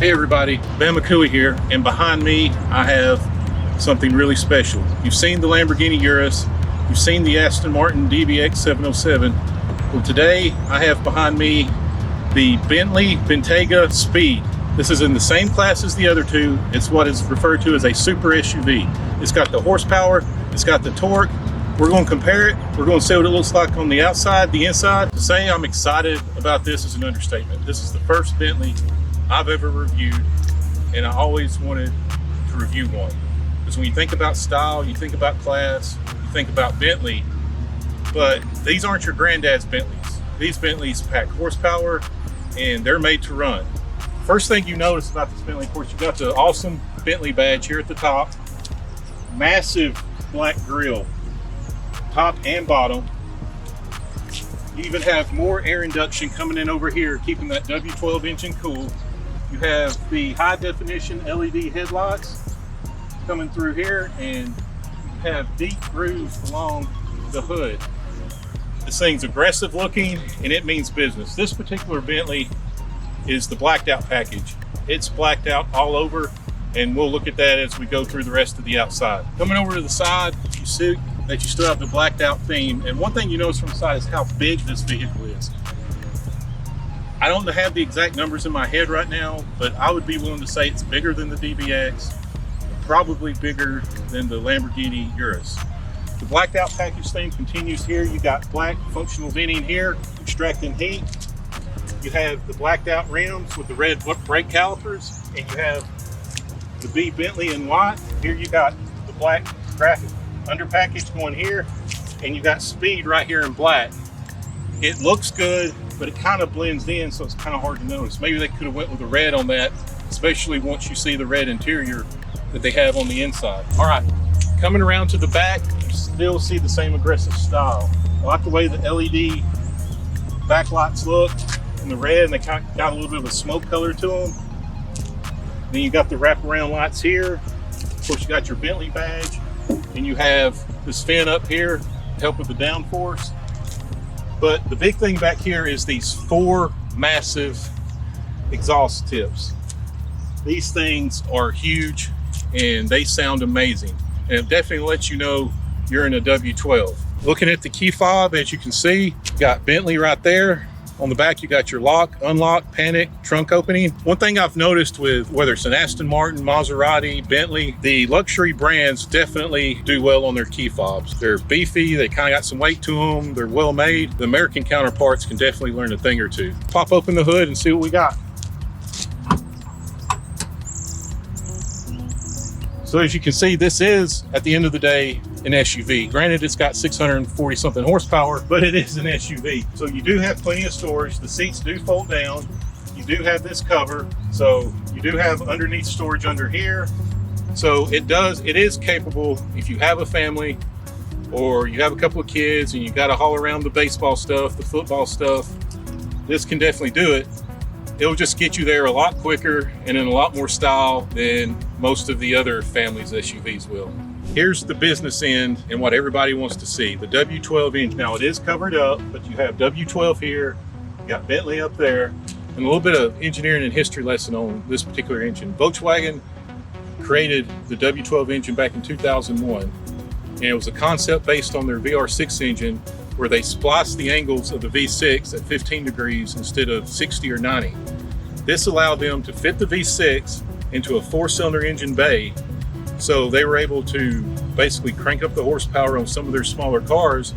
Hey everybody, BamaCooley here, and behind me I have something really special. You've seen the Lamborghini Urus, you've seen the Aston Martin DBX 707. Well, today I have behind me the Bentley Bentayga Speed. This is in the same class as the other two. It's what is referred to as a super SUV. It's got the horsepower, it's got the torque. We're going to compare it. We're going to see what it looks like on the outside, the inside. To say I'm excited about this is an understatement. This is the first Bentley I've ever reviewed, and I always wanted to review one. Because when you think about style, you think about class, you think about Bentley, but these aren't your granddad's Bentleys. These Bentleys pack horsepower and they're made to run. First thing you notice about this Bentley, of course, you got the awesome Bentley badge here at the top. Massive black grille, top and bottom. You even have more air induction coming in over here, keeping that W12 engine cool. You have the high definition LED headlights coming through here, and you have deep grooves along the hood. This thing's aggressive looking and it means business. This particular Bentley is the blacked out package. It's blacked out all over, and we'll look at that as we go through the rest of the outside. Coming over to the side, you see that you still have the blacked out theme. And one thing you notice from the side is how big this vehicle is. I don't have the exact numbers in my head right now, but I would be willing to say it's bigger than the DBX, probably bigger than the Lamborghini Urus. The blacked out package theme continues here. You got black functional venting here, extracting heat. You have the blacked out rims with the red brake calipers, and you have the B Bentley in white. Here you got the black graphic under package going here, and you got Speed right here in black. It looks good, but it kind of blends in, so it's kind of hard to notice. Maybe they could have went with the red on that, especially once you see the red interior that they have on the inside. All right, coming around to the back, you still see the same aggressive style. I like the way the LED backlights look in the red, and they kind of got a little bit of a smoke color to them. Then you got the wraparound lights here. Of course, you got your Bentley badge, and you have this fin up here to help with the downforce. But the big thing back here is these four massive exhaust tips. These things are huge and they sound amazing, and it definitely lets you know you're in a W12. Looking at the key fob, as you can see, you got Bentley right there. On the back, you got your lock, unlock, panic, trunk opening. One thing I've noticed with whether it's an Aston Martin, Maserati, Bentley, the luxury brands definitely do well on their key fobs. They're beefy, they kind of got some weight to them, they're well made. The American counterparts can definitely learn a thing or two. Pop open the hood and see what we got. So as you can see, this is, at the end of the day, an SUV. Granted, it's got 640 something horsepower, but it is an SUV. So you do have plenty of storage. The seats do fold down. You do have this cover. So you do have underneath storage under here. So it is capable, if you have a family or you have a couple of kids and you got to haul around the baseball stuff, the football stuff, this can definitely do it. It'll just get you there a lot quicker and in a lot more style than most of the other families' SUVs will. Here's the business end and what everybody wants to see, the W12 engine. Now it is covered up, but you have W12 here, you got Bentley up there, and a little bit of engineering and history lesson on this particular engine. Volkswagen created the W12 engine back in 2001, and it was a concept based on their VR6 engine, where they spliced the angles of the V6 at 15 degrees instead of 60 or 90. This allowed them to fit the V6 into a 4-cylinder engine bay, so they were able to basically crank up the horsepower on some of their smaller cars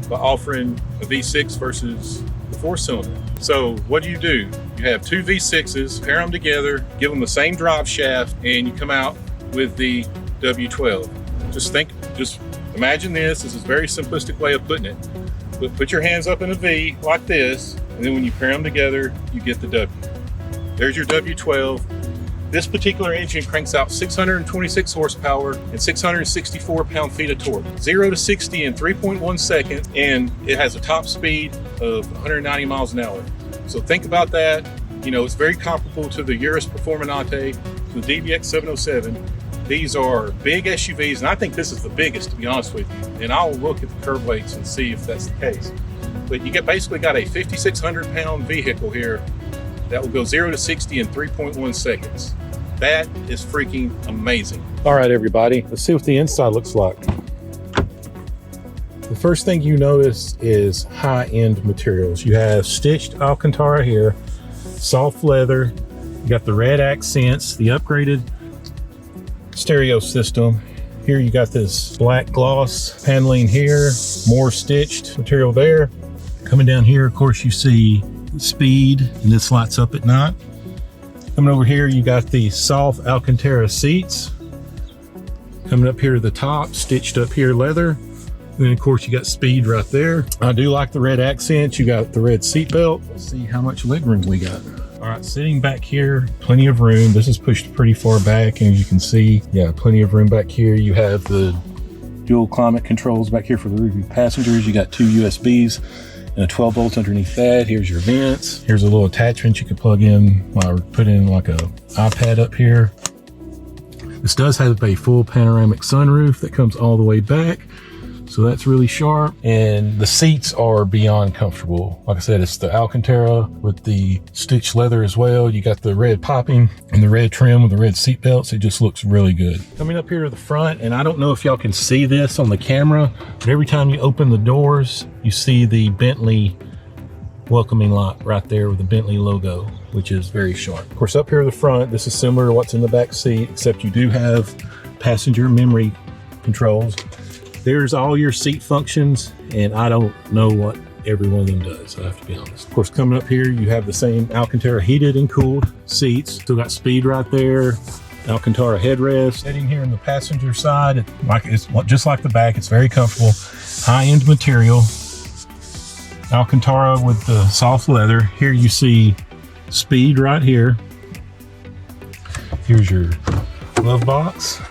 by offering a V6 versus the 4-cylinder. So what do? You have two V6s, pair them together, give them the same drive shaft, and you come out with the W12. Just imagine this is a very simplistic way of putting it. But put your hands up in a V like this, and then when you pair them together, you get the W. There's your W12. This particular engine cranks out 626 horsepower and 664 pound-feet of torque. 0 to 60 in 3.1 seconds, and it has a top speed of 190 miles an hour. So think about that. You know, it's very comparable to the Urus Performante, to the DBX 707. These are big SUVs, and I think this is the biggest, to be honest with you. And I'll look at the curb weights and see if that's the case. But you basically got a 5,600 pound vehicle here that will go 0 to 60 in 3.1 seconds. That is freaking amazing. All right, everybody, let's see what the inside looks like. The first thing you notice is high-end materials. You have stitched Alcantara here, soft leather, you got the red accents, the upgraded stereo system. Here you got this black gloss paneling here, more stitched material there. Coming down here, of course, you see Speed, and this lights up at night. Coming over here, you got the soft Alcantara seats. Coming up here to the top, stitched up here leather. And then of course you got Speed right there. I do like the red accents. You got the red seat belt. Let's see how much leg room we got. All right, sitting back here, plenty of room. This is pushed pretty far back, and as you can see, yeah, plenty of room back here. You have the dual climate controls back here for the rear passengers. You got 2 USBs and a 12 volts underneath that. Here's your vents. Here's a little attachment you can plug in or put in like a iPad up here. This does have a full panoramic sunroof that comes all the way back. So that's really sharp, and the seats are beyond comfortable. Like I said, it's the Alcantara with the stitched leather as well. You got the red piping and the red trim with the red seat belts. It just looks really good. Coming up here to the front, and I don't know if y'all can see this on the camera, but every time you open the doors, you see the Bentley welcoming light right there with the Bentley logo, which is very sharp. Of course, up here at the front, this is similar to what's in the back seat, except you do have passenger memory controls. There's all your seat functions, and I don't know what every one of them does, I have to be honest. Of course, coming up here, you have the same Alcantara heated and cooled seats. Still got Speed right there, Alcantara headrest. Sitting here in the passenger side, it's just like the back, it's very comfortable. High-end material, Alcantara with the soft leather. Here you see Speed right here. Here's your glove box.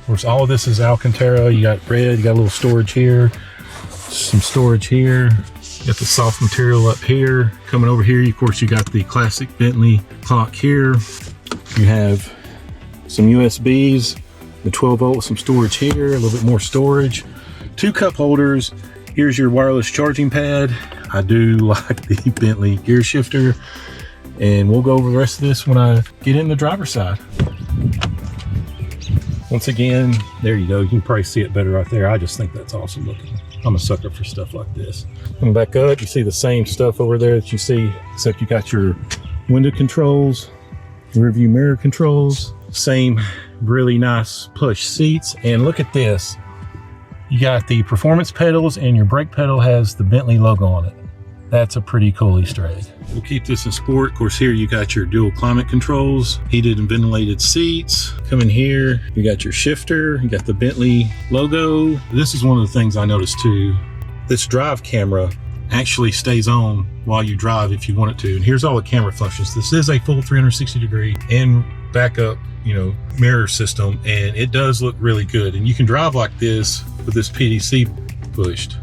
Of course, all of this is Alcantara. You got red, you got a little storage here, some storage here. You got the soft material up here. Coming over here, of course, you got the classic Bentley clock here. You have some USBs, the 12 volt, some storage here, a little bit more storage. 2 cup holders. Here's your wireless charging pad. I do like the Bentley gear shifter. And we'll go over the rest of this when I get in the driver's side. Once again, there you go. You can probably see it better right there. I just think that's awesome looking. I'm a sucker for stuff like this. Coming back up, you see the same stuff over there that you see, except you got your window controls, rear view mirror controls, same really nice plush seats. And look at this. You got the performance pedals, and your brake pedal has the Bentley logo on it. That's a pretty cool Easter egg. We'll keep this in sport. Of course, here you got your dual climate controls, heated and ventilated seats. Come in here, you got your shifter, you got the Bentley logo. This is one of the things I noticed too. This drive camera actually stays on while you drive if you want it to. And here's all the camera functions. This is a full 360 degree and backup, mirror system, and it does look really good. And you can drive like this with this PDC pushed.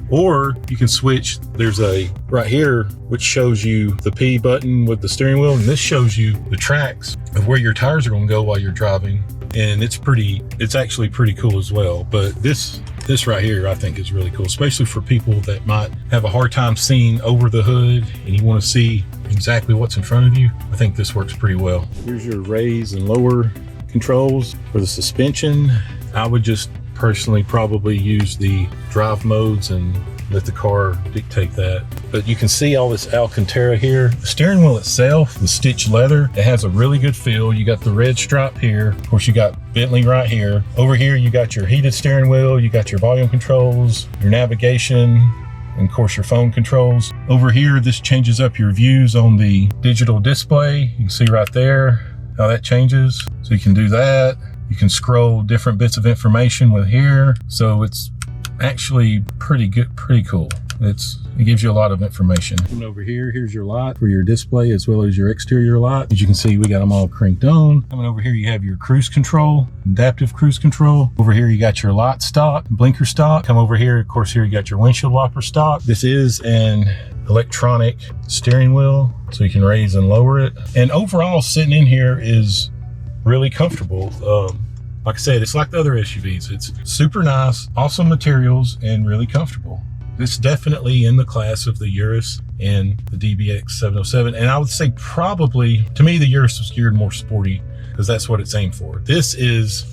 Or you can switch, there's a right here, which shows you the P button with the steering wheel, and this shows you the tracks of where your tires are gonna go while you're driving. And it's actually pretty cool as well. But this right here, I think is really cool, especially for people that might have a hard time seeing over the hood and you wanna see exactly what's in front of you. I think this works pretty well. Here's your raise and lower controls for the suspension. I would just personally probably use the drive modes and let the car dictate that. But you can see all this Alcantara here. The steering wheel itself, the stitched leather, it has a really good feel. You got the red stripe here. Of course, you got Bentley right here. Over here, you got your heated steering wheel, you got your volume controls, your navigation, and of course your phone controls. Over here, this changes up your views on the digital display. You can see right there how that changes. So you can do that. You can scroll different bits of information with here. So it's actually pretty good, pretty cool. It gives you a lot of information. Coming over here, here's your light for your display as well as your exterior light. As you can see, we got them all cranked on. Coming over here, you have your cruise control, adaptive cruise control. Over here, you got your light stop, blinker stop. Come over here, of course, here you got your windshield wiper stop. This is an electronic steering wheel, so you can raise and lower it. And overall, sitting in here is really comfortable. Like I said, it's like the other SUVs. It's super nice, awesome materials, and really comfortable. It's definitely in the class of the Urus in the DBX 707. And I would say probably, to me, the Urus was geared more sporty because that's what it's aimed for. This is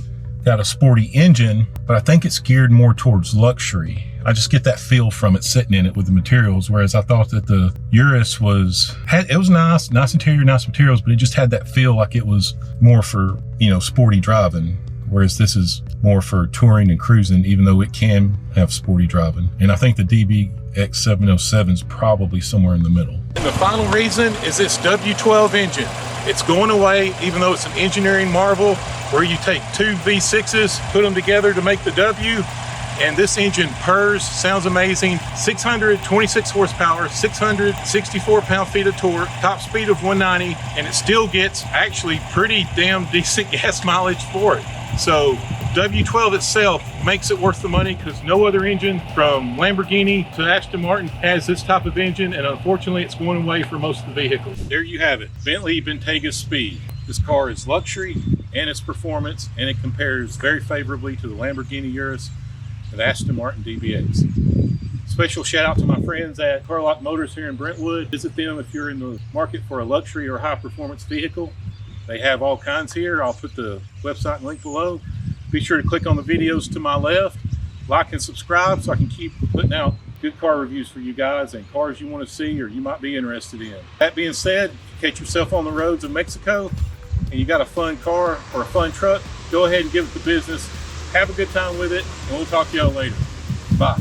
got a sporty engine, but I think it's geared more towards luxury. I just get that feel from it sitting in it with the materials, whereas I thought that the Urus was nice interior, nice materials, but it just had that feel like it was more for, you know, sporty driving, whereas this is more for touring and cruising, even though it can have sporty driving. And I think the DBX 707 is probably somewhere in the middle. And the final reason is this W12 engine. It's going away, even though it's an engineering marvel where you take two V6s, put them together to make the W, and this engine purrs, sounds amazing. 626 horsepower, 664 pound-feet of torque, top speed of 190, and it still gets actually pretty damn decent gas mileage for it. So W12 itself makes it worth the money because no other engine from Lamborghini to Aston Martin has this type of engine, and unfortunately it's going away for most of the vehicles. There you have it, Bentley Bentayga Speed. This car is luxury and its performance, and it compares very favorably to the Lamborghini Urus and the Aston Martin DBX. Special shout out to my friends at Carlock Motors here in Brentwood. Visit them if you're in the market for a luxury or high performance vehicle. They have all kinds here. I'll put the website link below. Be sure to click on the videos to my left, like and subscribe so I can keep putting out good car reviews for you guys and cars you want to see or you might be interested in. That being said, catch yourself on the roads of Mexico and you got a fun car or a fun truck, go ahead and give it the business. Have a good time with it, and we'll talk to y'all later. Bye.